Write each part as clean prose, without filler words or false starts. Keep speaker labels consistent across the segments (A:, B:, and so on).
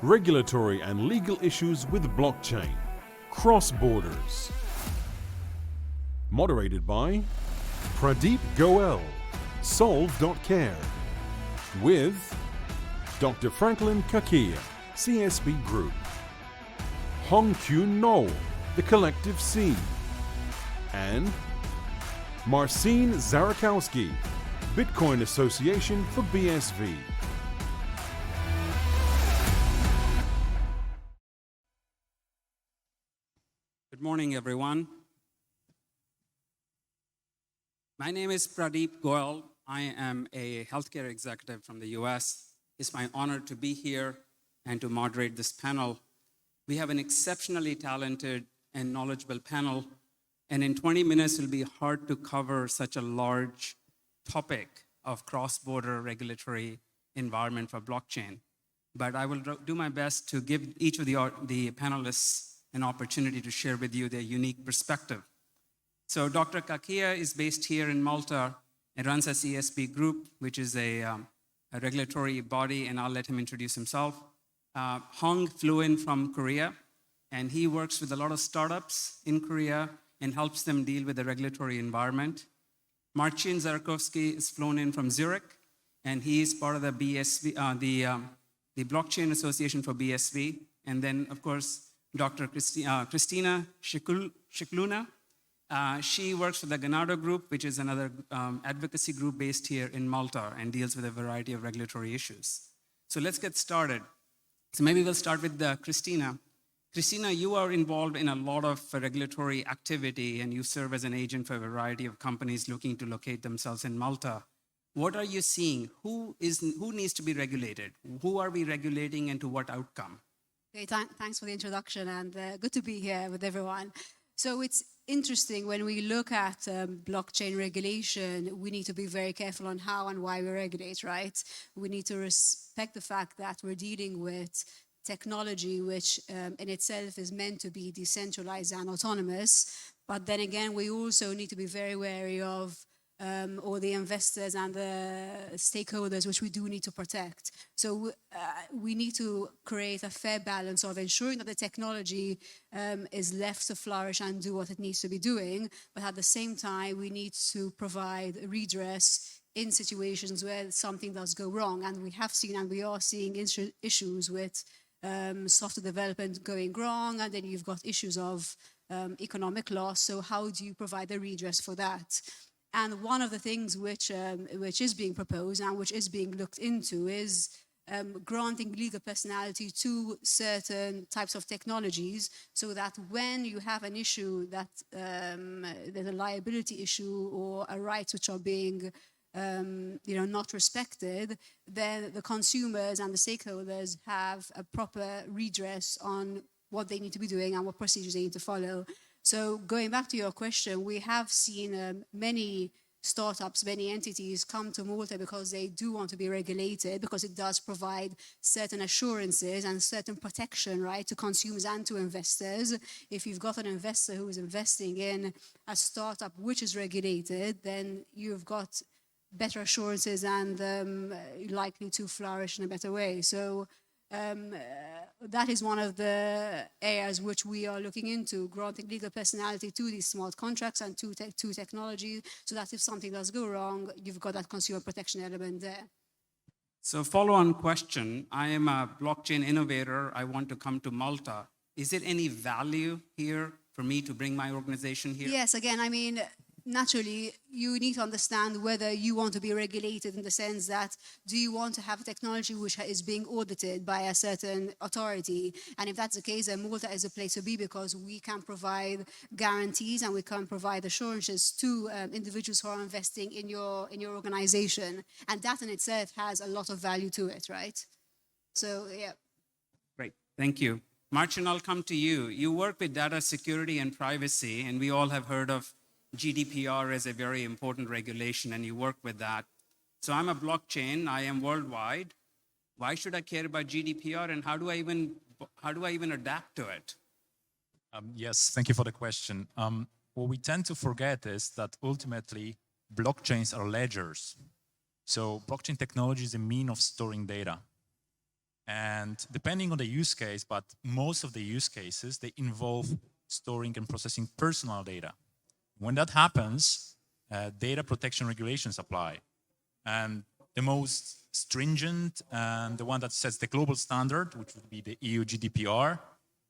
A: Regulatory and legal issues with blockchain. Cross borders. Moderated by Pradeep Goel, Solve.Care. With Dr. Franklin Cachia, CSB Group. Kyun, The Collective C. And Marcin Zarakowski, Bitcoin Association for BSV.
B: Good morning, everyone. My name is Pradeep Goel. I am a healthcare executive from the US. It's my honor to be here and to moderate this panel. We have an exceptionally talented and knowledgeable panel, and in 20 minutes, it'll be hard to cover such a large topic of cross-border regulatory environment for blockchain. But I will do my best to give each of the panelists an opportunity to share with you their unique perspective. So Dr. Cachia is based here in Malta and runs a CSB Group, which is a regulatory body, and I'll let him introduce himself. Hong flew in from Korea, and he works with a lot of startups in Korea and helps them deal with the regulatory environment. Marcin Zarakowski is flown in from Zurich, and he is part of the BSV, the Blockchain Association for BSV. And then, of course, Dr. Christina Scicluna. She works for the Ganado group, which is another advocacy group based here in Malta and deals with a variety of regulatory issues. So let's get started. So maybe we'll start with Christina. Christina, you are involved in a lot of regulatory activity, and you serve as an agent for a variety of companies looking to locate themselves in Malta. What are you seeing? Who needs to be regulated? Who are we regulating, and to what outcome?
C: Okay, thanks for the introduction, and good to be here with everyone. So it's interesting when we look at blockchain regulation, we need to be very careful on how and why we regulate, right? We need to respect the fact that we're dealing with technology which in itself is meant to be decentralized and autonomous. But then again, we also need to be very wary of all the investors and the stakeholders, which we do need to protect. So we need to create a fair balance of ensuring that the technology is left to flourish and do what it needs to be doing, but at the same time, we need to provide redress in situations where something does go wrong. And we have seen, and we are seeing issues with software development going wrong, and then you've got issues of economic loss. So how do you provide a redress for that? And one of the things which is being proposed and which is being looked into is granting legal personality to certain types of technologies, so that when you have an issue that there's a liability issue or a rights which are being not respected, then the consumers and the stakeholders have a proper redress on what they need to be doing and what procedures they need to follow. So going back to your question, we have seen many startups, many entities come to Malta because they do want to be regulated, because it does provide certain assurances and certain protection, right, to consumers and to investors. If you've got an investor who is investing in a startup which is regulated, then you've got better assurances and likely to flourish in a better way. So that is one of the areas which we are looking into, granting legal personality to these smart contracts and to technology, so that if something does go wrong, you've got that consumer protection element there.
B: So follow-on question. I am a blockchain innovator. I want to come to Malta. Is there any value here for me to bring my organization here?
C: Yes, again, I mean, naturally, you need to understand whether you want to be regulated, in the sense that, do you want to have a technology which is being audited by a certain authority? And if that's the case, then Malta is a place to be, because we can provide guarantees and we can provide assurances to individuals who are investing in your organization. And that in itself has a lot of value to it, right? So, yeah.
B: Great, thank you. Marcin, I'll come to you. You work with data security and privacy, and we all have heard of Gdpr as a very important regulation, and you work with that. So I'm a blockchain, I am worldwide. Why should I care about Gdpr, and how do I even adapt to it?
D: Yes, thank you for the question. What we tend to forget is that ultimately blockchains are ledgers. So blockchain technology is a mean of storing data. And depending on the use case, but most of the use cases, they involve storing and processing personal data. When that happens, data protection regulations apply. And the most stringent and the one that sets the global standard, which would be the EU Gdpr,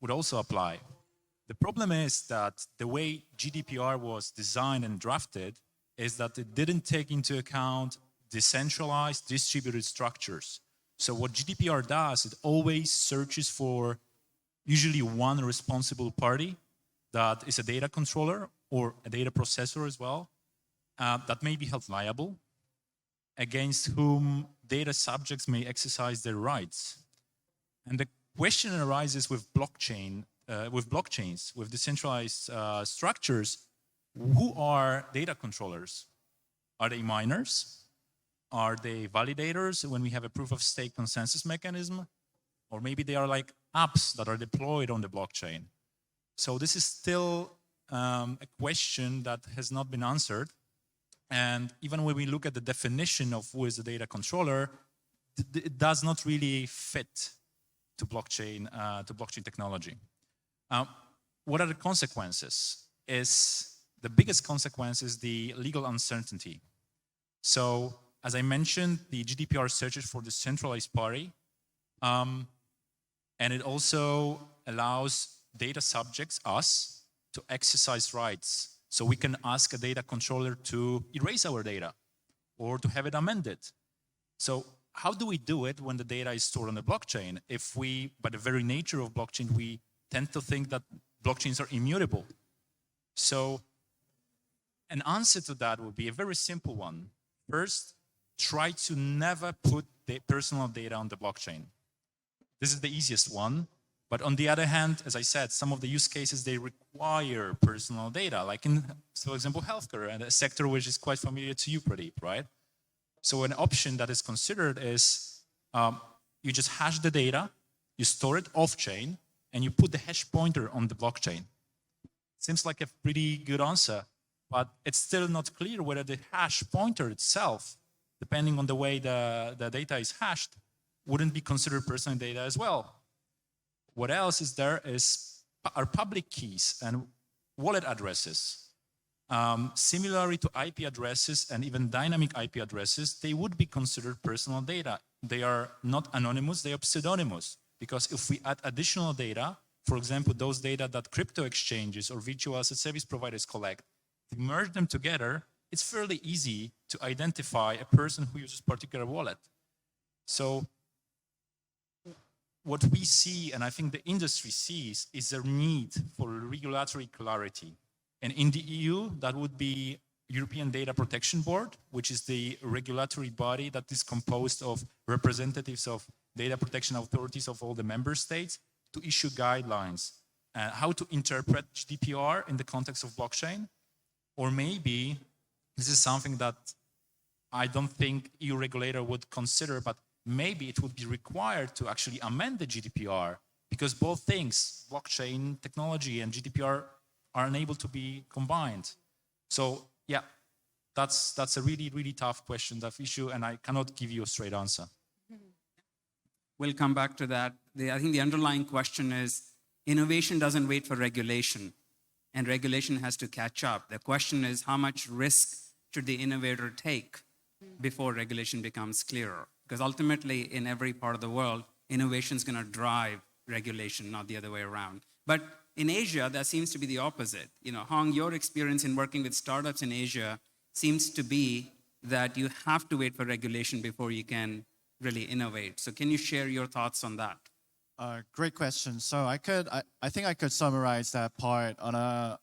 D: would also apply. The problem is that the way Gdpr was designed and drafted is that it didn't take into account decentralized distributed structures. So what Gdpr does, it always searches for usually one responsible party that is a data controller or a data processor as well, that may be held liable, against whom data subjects may exercise their rights. And the question arises with blockchains, with decentralized structures. Who are data controllers? Are they miners? Are they validators when we have a proof of stake consensus mechanism? Or maybe they are like apps that are deployed on the blockchain. So this is still a question that has not been answered. And even when we look at the definition of who is a data controller, it does not really fit to blockchain technology. What are the consequences? The biggest consequence is the legal uncertainty. So, as I mentioned, the GDPR searches for the centralized party, and it also allows data subjects, us, to exercise rights. So we can ask a data controller to erase our data or to have it amended. So how do we do it when the data is stored on the blockchain? If we, by the very nature of blockchain, we tend to think that blockchains are immutable. So an answer to that would be a very simple one. First, try to never put the personal data on the blockchain. This is the easiest one. But on the other hand, as I said, some of the use cases, they require personal data, like in, for example, healthcare, and a sector which is quite familiar to you, Pradeep, right? So an option that is considered is you just hash the data, you store it off-chain, and you put the hash pointer on the blockchain. Seems like a pretty good answer, but it's still not clear whether the hash pointer itself, depending on the way the data is hashed, wouldn't be considered personal data as well. What else is there are public keys and wallet addresses. Similarly to IP addresses and even dynamic IP addresses, they would be considered personal data. They are not anonymous, they are pseudonymous. Because if we add additional data, for example, those data that crypto exchanges or virtual asset service providers collect, if we merge them together, it's fairly easy to identify a person who uses a particular wallet. So what we see, and I think the industry sees, is a need for regulatory clarity. And in the EU, that would be European Data Protection Board, which is the regulatory body that is composed of representatives of data protection authorities of all the member states to issue guidelines, how to interpret GDPR in the context of blockchain. Or maybe this is something that I don't think EU regulator would consider, but maybe it would be required to actually amend the GDPR, because both things, blockchain technology and GDPR, are unable to be combined. So yeah, that's a really, really tough question, tough issue, and I cannot give you a straight answer.
B: We'll come back to that. I think the underlying question is, innovation doesn't wait for regulation, and regulation has to catch up. The question is, how much risk should the innovator take before regulation becomes clearer? Because ultimately, in every part of the world, innovation is going to drive regulation, not the other way around. But in Asia, that seems to be the opposite. You know, Hong, your experience in working with startups in Asia seems to be that you have to wait for regulation before you can really innovate. So can you share your thoughts on that?
E: Great question. So I think I could summarize that part on a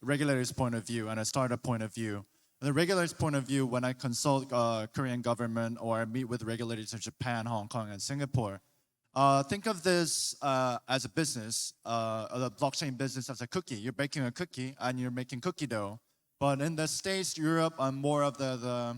E: regulator's point of view and a startup point of view. The regulator's point of view, when I consult Korean government or meet with regulators in Japan, Hong Kong, and Singapore, think of this as a business, the blockchain business as a cookie. You're baking a cookie and you're making cookie dough. But in the States, Europe, and more of the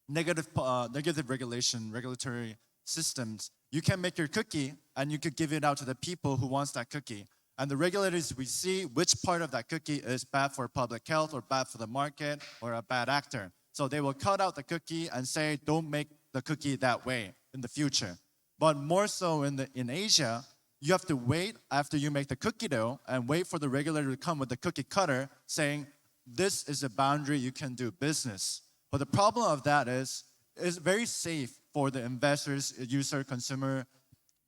E: negative regulatory systems, you can make your cookie and you could give it out to the people who wants that cookie. And the regulators, we see which part of that cookie is bad for public health or bad for the market or a bad actor. So they will cut out the cookie and say, don't make the cookie that way in the future. But more so in Asia, you have to wait after you make the cookie dough and wait for the regulator to come with the cookie cutter saying, this is a boundary you can do business. But the problem of that is it's very safe for the investors, user, consumer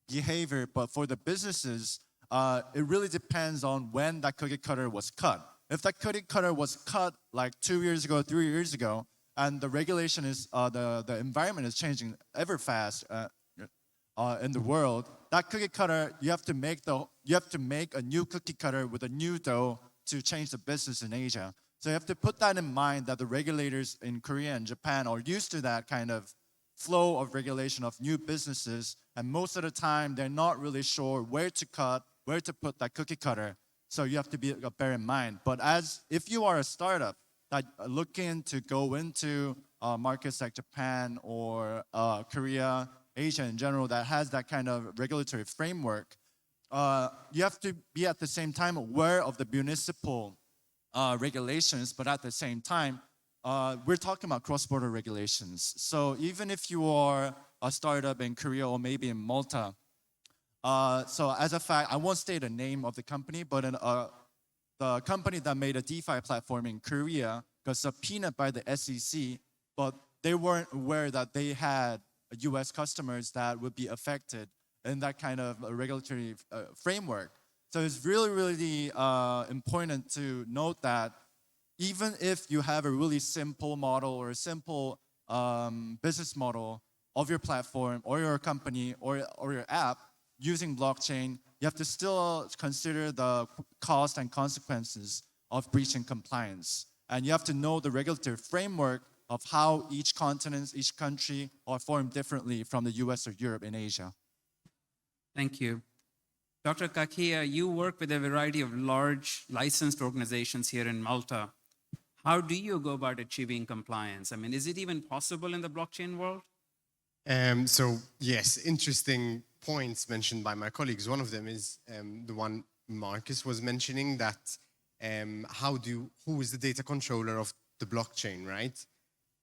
E: behavior, but for the businesses, it really depends on when that cookie cutter was cut. If that cookie cutter was cut like 2 years ago, 3 years ago, and the regulation is, the environment is changing ever fast in the world, that cookie cutter, you have to make a new cookie cutter with a new dough to change the business in Asia. So you have to put that in mind that the regulators in Korea and Japan are used to that kind of flow of regulation of new businesses, and most of the time they're not really sure where to cut, where to put that cookie cutter. So you have to bear in mind. But if you are a startup that looking to go into markets like Japan or Korea, Asia in general, that has that kind of regulatory framework, you have to be at the same time aware of the municipal regulations, but at the same time, we're talking about cross-border regulations. So even if you are a startup in Korea or maybe in Malta, so as a fact, I won't state the name of the company, but the company that made a DeFi platform in Korea got subpoenaed by the SEC, but they weren't aware that they had US customers that would be affected in that kind of regulatory framework. So it's really, really important to note that even if you have a really simple model or a simple business model of your platform or your company or your app using blockchain, you have to still consider the cost and consequences of breaching compliance. And you have to know the regulatory framework of how each continent, each country are formed differently from the US or Europe and Asia.
B: Thank you. Dr. Cachia, you work with a variety of large licensed organizations here in Malta. How do you go about achieving compliance? I mean, is it even possible in the blockchain world?
F: So yes, interesting points mentioned by my colleagues. One of them is the one Marcus was mentioning, that who is the data controller of the blockchain, right?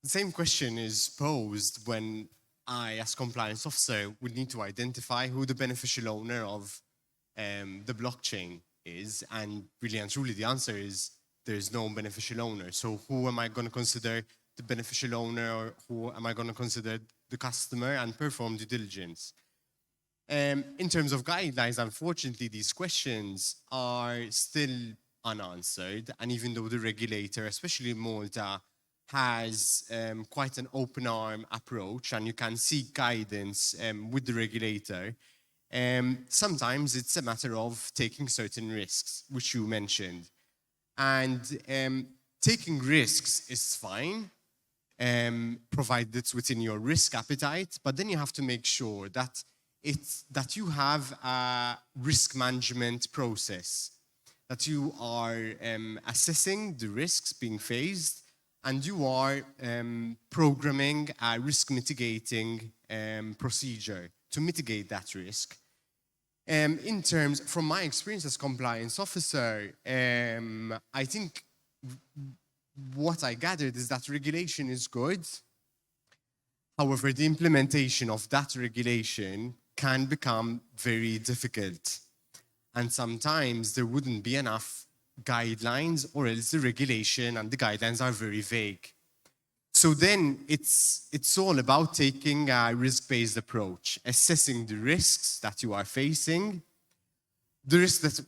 F: The same question is posed when I, as compliance officer, would need to identify who the beneficial owner of the blockchain is. And really and truly, the answer is there's no beneficial owner. So who am I going to consider the beneficial owner, or who am I going to consider the customer, and perform due diligence? In terms of guidelines, unfortunately, these questions are still unanswered. And even though the regulator, especially Malta, has quite an open arm approach, and you can seek guidance with the regulator, sometimes it's a matter of taking certain risks, which you mentioned. And taking risks is fine, provided it's within your risk appetite, but then you have to make sure that you have a risk management process, that you are assessing the risks being faced, and you are programming a risk mitigating procedure to mitigate that risk. In terms, from my experience as compliance officer, I think what I gathered is that regulation is good. However, the implementation of that regulation can become very difficult. And sometimes there wouldn't be enough guidelines, or else the regulation and the guidelines are very vague. So then it's all about taking a risk-based approach, assessing the risks that you are facing. The risk that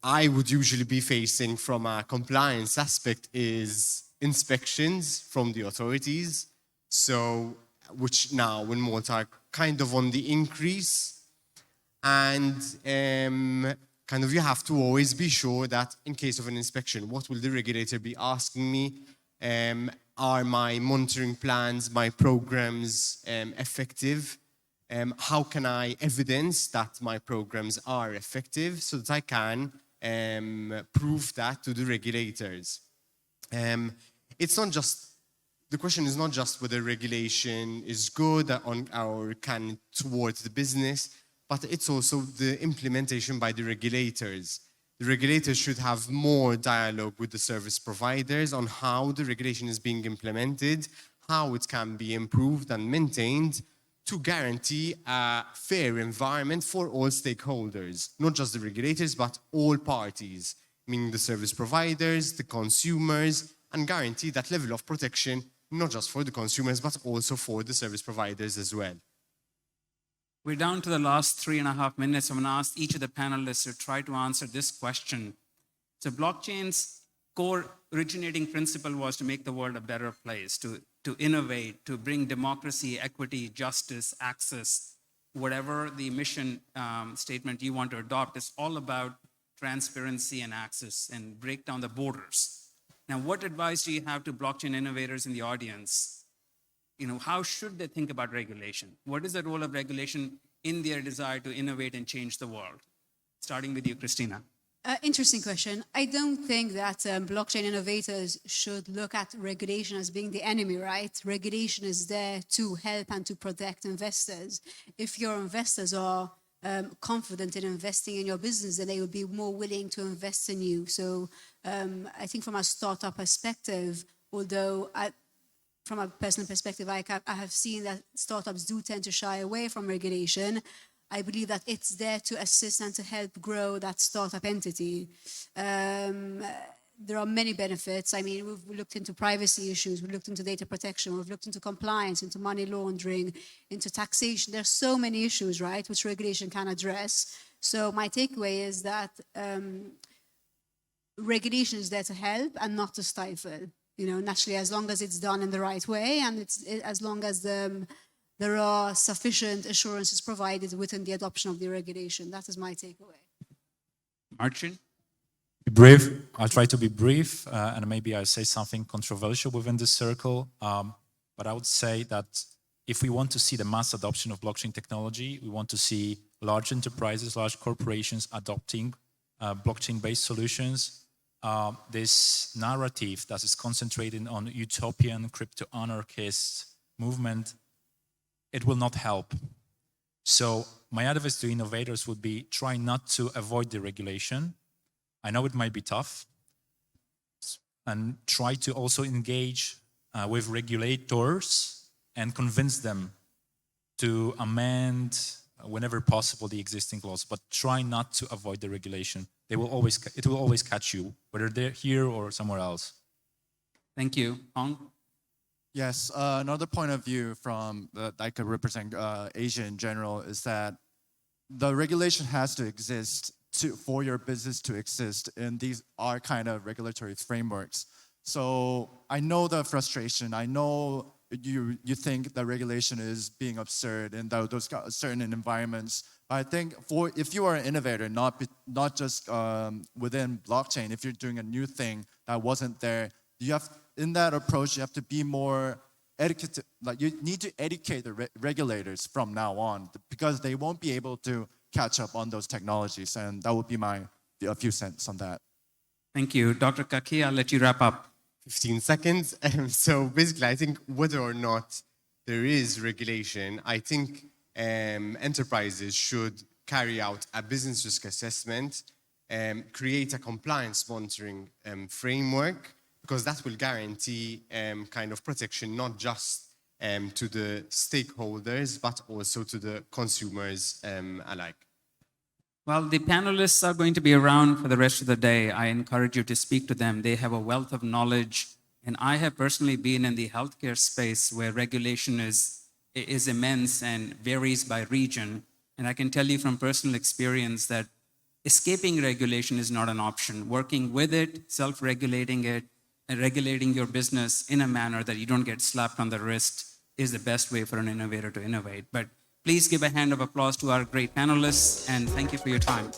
F: I would usually be facing from a compliance aspect is inspections from the authorities, so which now in Malta are kind of on the increase. And kind of you have to always be sure that in case of an inspection, what will the regulator be asking me? Are my monitoring plans, my programs effective? How can I evidence that my programs are effective so that I can prove that to the regulators? It's not just, the question is not just whether regulation is good or can towards the business, but it's also the implementation by the regulators. The regulators should have more dialogue with the service providers on how the regulation is being implemented, how it can be improved and maintained, to guarantee a fair environment for all stakeholders, not just the regulators, but all parties, meaning the service providers, the consumers, and guarantee that level of protection, not just for the consumers, but also for the service providers as well.
B: We're down to the last 3.5 minutes. I'm going to ask each of the panelists to try to answer this question. So blockchain's core originating principle was to make the world a better place, to innovate, to bring democracy, equity, justice, access, whatever the mission statement you want to adopt. It's all about transparency and access and break down the borders. Now, what advice do you have to blockchain innovators in the audience? How should they think about regulation? What is the role of regulation in their desire to innovate and change the world? Starting with you, Christina.
C: Interesting question. I don't think that blockchain innovators should look at regulation as being the enemy, right? Regulation is there to help and to protect investors. If your investors are confident in investing in your business, then they will be more willing to invest in you. So I think from a startup perspective, although from a personal perspective, I have seen that startups do tend to shy away from regulation, I believe that it's there to assist and to help grow that startup entity. There are many benefits. I mean, we've looked into privacy issues, we've looked into data protection, we've looked into compliance, into money laundering, into taxation. There's so many issues, right, which regulation can address. So my takeaway is that regulation is there to help and not to stifle. Naturally, as long as it's done in the right way and as long as there are sufficient assurances provided within the adoption of the regulation. That is my takeaway.
B: Marcin?
D: Be brief. I'll try to be brief, and maybe I'll say something controversial within this circle. But I would say that if we want to see the mass adoption of blockchain technology, we want to see large enterprises, large corporations adopting blockchain-based solutions. This narrative that is concentrated on utopian crypto-anarchist movement, it will not help. So my advice to innovators would be try not to avoid the regulation. I know it might be tough. And try to also engage with regulators and convince them to amend whenever possible the existing laws, but try not to avoid the regulation. It will always catch you, whether they're here or somewhere else.
B: Thank you. Hong?
E: Yes, another point of view from that I could represent Asia in general is that the regulation has to exist for your business to exist, and these are kind of regulatory frameworks. So I know the frustration. I know you think that regulation is being absurd in those certain environments. But I think if you are an innovator, not just within blockchain, if you're doing a new thing that wasn't there, in that approach, you have to be more educated. Like you need to educate the regulators from now on, because they won't be able to catch up on those technologies. And that would be a few cents on that.
B: Thank you. Dr. Cachia, I'll let you wrap up.
F: 15 seconds. So basically, I think whether or not there is regulation, I think enterprises should carry out a business risk assessment, create a compliance monitoring framework, because that will guarantee kind of protection, not just to the stakeholders, but also to the consumers alike.
B: Well, the panelists are going to be around for the rest of the day. I encourage you to speak to them. They have a wealth of knowledge. And I have personally been in the healthcare space where regulation is immense and varies by region. And I can tell you from personal experience that escaping regulation is not an option. Working with it, self-regulating it, and regulating your business in a manner that you don't get slapped on the wrist is the best way for an innovator to innovate. But please give a hand of applause to our great panelists, and thank you for your time.